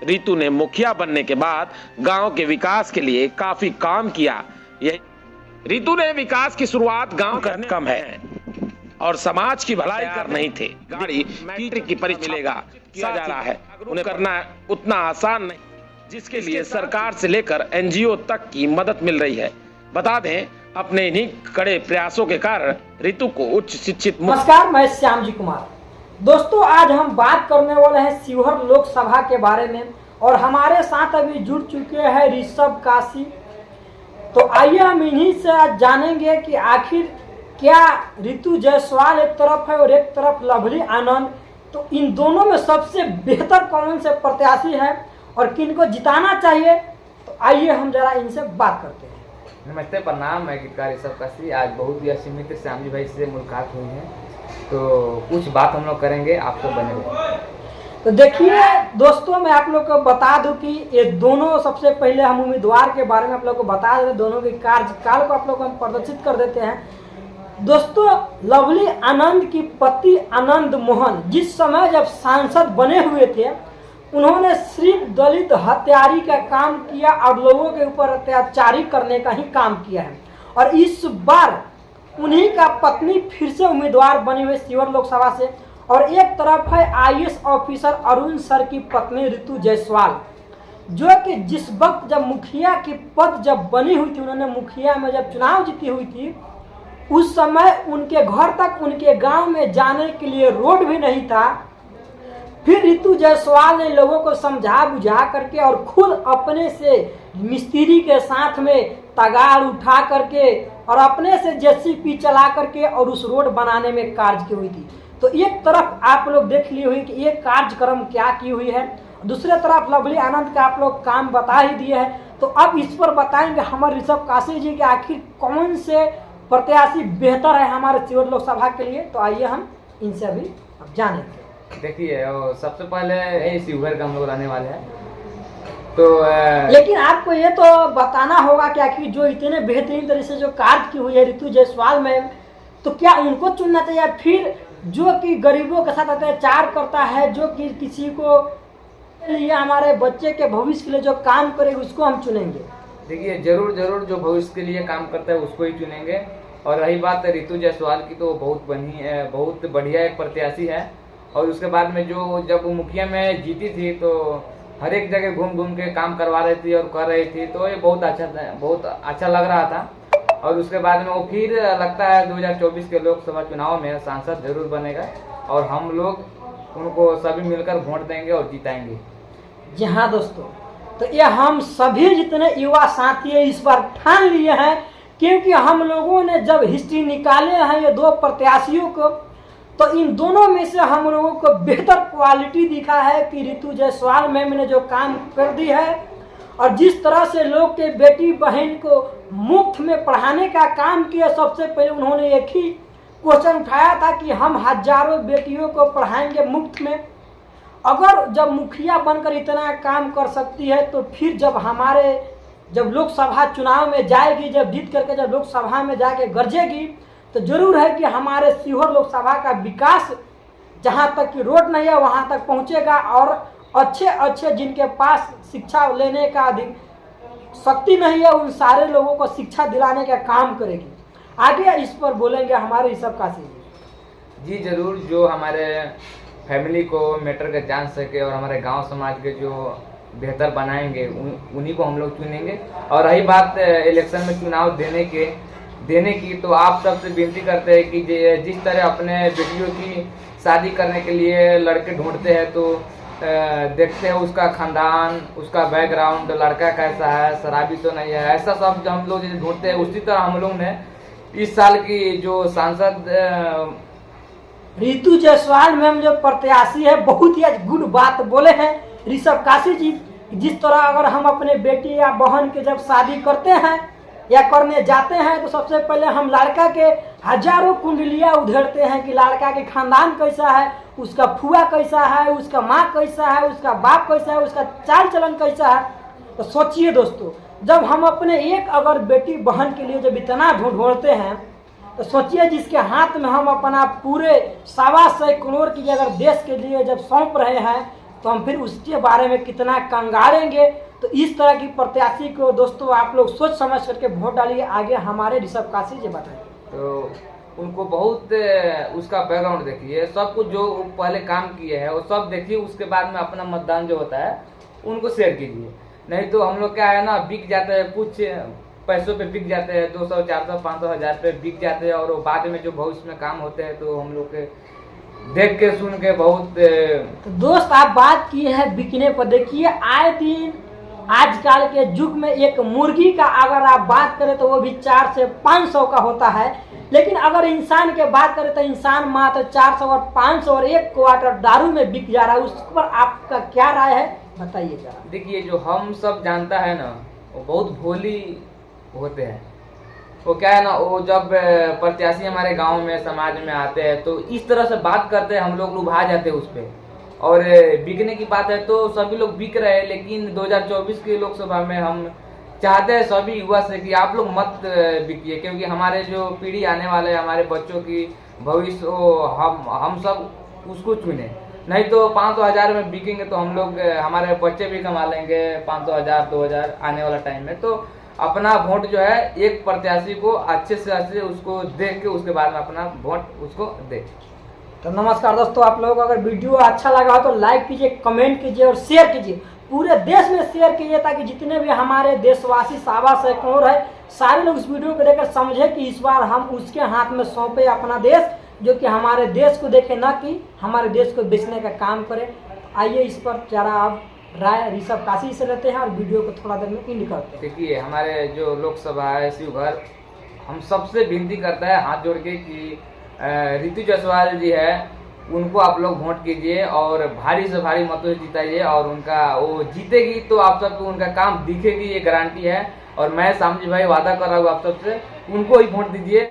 रितु ने मुखिया बनने के बाद गांव के विकास के लिए काफी काम किया। रितु ने विकास की शुरुआत गांव करने कम है और समाज की भलाई कर नहीं थे। गाड़ी टीचर की परीक्षा मिलेगा किया जा रहा है, उन्हें करना उतना आसान नहीं, जिसके लिए सरकार से लेकर एनजीओ तक की मदद मिल रही है। बता दें, अपने इन्हीं कड़े प्रयासों के कारण रितु को उच्च शिक्षित। नमस्कार, मैं श्यामजी कुमार। दोस्तों, आज हम बात करने वाले हैं शिवहर लोकसभा के बारे में और हमारे साथ अभी जुड़ चुके हैं ऋषभ काशी। तो आइए हम इन्हीं से आज जानेंगे कि आखिर क्या रितु जायसवाल एक तरफ है और एक तरफ लवली आनंद, तो इन दोनों में सबसे बेहतर कौन से प्रत्याशी है और किनको जिताना चाहिए। तो आइए हम जरा इनसे बात करते हैं। नमस्ते, प्रणाम। मैं गीतकार ऋषभ काशी। आज बहुत ही असीमित श्यामजी भाई से मुलाकात हुई है, तो कुछ बात हम लोग करेंगे, आप सब बने रहिए। तो देखिए दोस्तों, मैं आप लोग को बता दूं कि ये दोनों, सबसे पहले हम उम्मीदवार के बारे में आप लोग को बता दें, दोनों के कार्यकाल को आप लोग हम प्रदर्शित कर देते हैं। दोस्तों, लवली आनंद की पति आनंद मोहन जिस समय जब सांसद बने हुए थे, उन्होंने सिर्फ दलित हत्यारी का काम किया और लोगों के ऊपर अत्याचारी करने का ही काम किया है। और इस बार उन्हीं का पत्नी फिर से उम्मीदवार बनी हुई शिवहर लोकसभा से, और एक तरफ है आईएएस ऑफिसर अरुण सर की पत्नी रितु जायसवाल, जो कि जिस वक्त जब मुखिया की पद जब बनी हुई थी, उन्होंने मुखिया में जब चुनाव जीती हुई थी, उस समय उनके घर तक, उनके गांव में जाने के लिए रोड भी नहीं था। फिर रितु जायसवाल ने लोगों को समझा बुझा करके और खुद अपने से मिस्त्री के साथ में तगाड़ उठा करके और अपने से जेसीबी चला करके और उस रोड बनाने में कार्य की हुई थी। तो एक तरफ आप लोग देख लिए हुए कि ये कार्यक्रम क्या की हुई है, दूसरे तरफ लवली आनंद का आप लोग काम बता ही दिए हैं। तो अब इस पर बताएंगे हमारे ऋषभ काशी जी के आखिर कौन से प्रत्याशी बेहतर है हमारे शिवहर लोकसभा के लिए। तो आइए हम इनसे अभी अब जानेंगे। देखिए, सबसे पहले यही शिवहर का हम लोग रहने वाले हैं, तो लेकिन आपको ये तो बताना होगा कि आखिर जो इतने बेहतरीन तरह से जो कार्य की हुई है रितु जायसवाल में, तो क्या उनको चुनना चाहिए, फिर जो कि गरीबों के साथ अत्याचार करता है, जो कि किसी को लिए हमारे बच्चे के भविष्य के लिए जो काम करे, उसको हम चुनेंगे। देखिए, जरूर जो भविष्य के लिए काम करता है उसको ही चुनेंगे। और रही बात रितु जायसवाल की, तो बहुत बढ़िया एक प्रत्याशी है। और उसके बाद में जो जब वो मुखिया में जीती थी, तो हर एक जगह घूम के काम करवा रही थी और कर रही थी, तो ये बहुत अच्छा लग रहा था। और उसके बाद में वो फिर लगता है 2024 के लोकसभा चुनाव में सांसद जरूर बनेगा और हम लोग उनको सभी मिलकर वोट देंगे और जिताएंगे। जी हाँ दोस्तों, तो ये हम सभी जितने युवा साथी है इस बार ठान लिए हैं, क्योंकि हम लोगों ने जब हिस्ट्री निकाले हैं ये दो प्रत्याशियों को, तो इन दोनों में से हम लोगों को बेहतर क्वालिटी दिखा है कि रितु जायसवाल मैम ने जो काम कर दी है और जिस तरह से लोग के बेटी बहन को मुफ्त में पढ़ाने का काम किया। सबसे पहले उन्होंने एक ही क्वेश्चन उठाया था कि हम हजारों बेटियों को पढ़ाएंगे मुफ्त में। अगर जब मुखिया बनकर इतना काम कर सकती है, तो फिर जब लोकसभा चुनाव में जाएगी, जब जीत करके जब लोकसभा में जाके गरजेगी, तो जरूर है कि हमारे शिवहर लोकसभा का विकास जहां तक कि रोड नहीं है वहां तक पहुंचेगा और अच्छे जिनके पास शिक्षा लेने का अधिक शक्ति नहीं है, उन सारे लोगों को शिक्षा दिलाने का काम करेगी। आगे इस पर बोलेंगे हमारे ऋषभ काशी जी। जरूर, जो हमारे फैमिली को मैटर का जान सके और हमारे गांव समाज के जो बेहतर बनाएंगे, उन्हीं को हम लोग चुनेंगे। और रही बात इलेक्शन में चुनाव देने की, तो आप सबसे विनती करते हैं कि जिस तरह अपने बेटियों की शादी करने के लिए लड़के ढूंढते हैं, तो देखते हैं उसका खानदान, उसका बैकग्राउंड, लड़का कैसा है, शराबी तो नहीं है, ऐसा सब जो हम लोग जैसे ढूंढते हैं, उसी तरह हम लोग ने इस साल की जो सांसद रितु जायसवाल मैम जो प्रत्याशी है, बहुत ही गुड बात बोले हैं ऋषभ काशी जी। जिस तरह अगर हम अपने बेटी या बहन के जब शादी करते हैं या करने जाते हैं, तो सबसे पहले हम लड़का के हजारों कुंडलियां उधेड़ते हैं कि लड़का के खानदान कैसा है, उसका फुआ कैसा है, उसका माँ कैसा है, उसका बाप कैसा है, उसका चाल चलन कैसा है। तो सोचिए दोस्तों, जब हम अपने एक अगर बेटी बहन के लिए जब इतना ढूंढते हैं, तो सोचिए जिसके हाथ में हम अपना पूरे 1.25 करोड़ की अगर देश के लिए जब सौंप रहे हैं, तो हम फिर उसके बारे में कितना कंगालेंगे। तो इस तरह की प्रत्याशी को दोस्तों आप लोग सोच समझ करके वोट डालिए। आगे हमारे ऋषभ काशी जी बताएं। तो उनको बहुत उसका बैकग्राउंड देखिए, सब कुछ जो पहले काम किए हैं वो सब देखिए, उसके बाद में अपना मतदान जो होता है उनको शेयर कीजिए। नहीं तो हम लोग क्या है ना, बिक जाते हैं, कुछ पैसों पे बिक जाते हैं, 200 400 500 हज़ार पे बिक जाते हैं, और वो बाद में जो भविष्य में काम होते हैं तो हम लोग के देख के सुन के बहुत तो दोस्त आप बात की है बिकने पर। देखिए आए दिन आजकल के युग में एक मुर्गी का अगर आप बात करें तो वो भी 400 से 500 का होता है, लेकिन अगर इंसान के बात करें तो इंसान मात्र 400 और 500 और 1 क्वार्टर दारू में बिक जा रहा है। उस पर आपका क्या राय है, बताइए जरा। देखिए जो हम सब जानता है ना, वो बहुत भोली होते हैं। वो क्या है ना, वो जब प्रत्याशी हमारे गांव में समाज में आते हैं तो इस तरह से बात करते हैं, हम लोग लुभा जाते हैं उस पर। और बिकने की बात है तो सभी लोग बिक रहे हैं, लेकिन 2024 की लोकसभा में हम चाहते हैं सभी युवा से कि आप लोग मत बिकिए, क्योंकि हमारे जो पीढ़ी आने वाले हमारे बच्चों की भविष्य हम सब उसको चुने। नहीं तो 500 हज़ार में बिकेंगे तो हम लोग हमारे बच्चे भी कमा लेंगे 500 हज़ार 2000 आने वाला टाइम में। तो अपना वोट जो है एक प्रत्याशी को अच्छे से अच्छे उसको देख के उसके बाद में अपना वोट उसको दे। तो नमस्कार दोस्तों, आप लोग अगर वीडियो अच्छा लगा हो तो लाइक कीजिए, कमेंट कीजिए और शेयर कीजिए, पूरे देश में शेयर कीजिए, ताकि जितने भी हमारे देशवासी सावा सैकड़ों है सारे लोग इस वीडियो को देखकर समझे कि इस बार हम उसके हाथ में सौंपे अपना देश, जो कि हमारे देश को देखे, ना कि हमारे देश को बेचने का काम करे। आइए इस पर जरा आप राय ऋषभ काशी से लेते हैं और वीडियो को थोड़ा देर में एंड करते हैं। देखिए हमारे जो लोकसभा है शिवघर, हम सबसे विनती करता है हाथ जोड़ के कि ऋतु जायसवाल जी है उनको आप लोग वोट कीजिए और भारी से भारी मतों से जिताइए, और उनका वो जीतेगी तो आप सबको उनका काम दिखेगी, ये गारंटी है। और मैं सामजी भाई वादा कर रहा हूँ आप सबसे, उनको ही वोट दीजिए।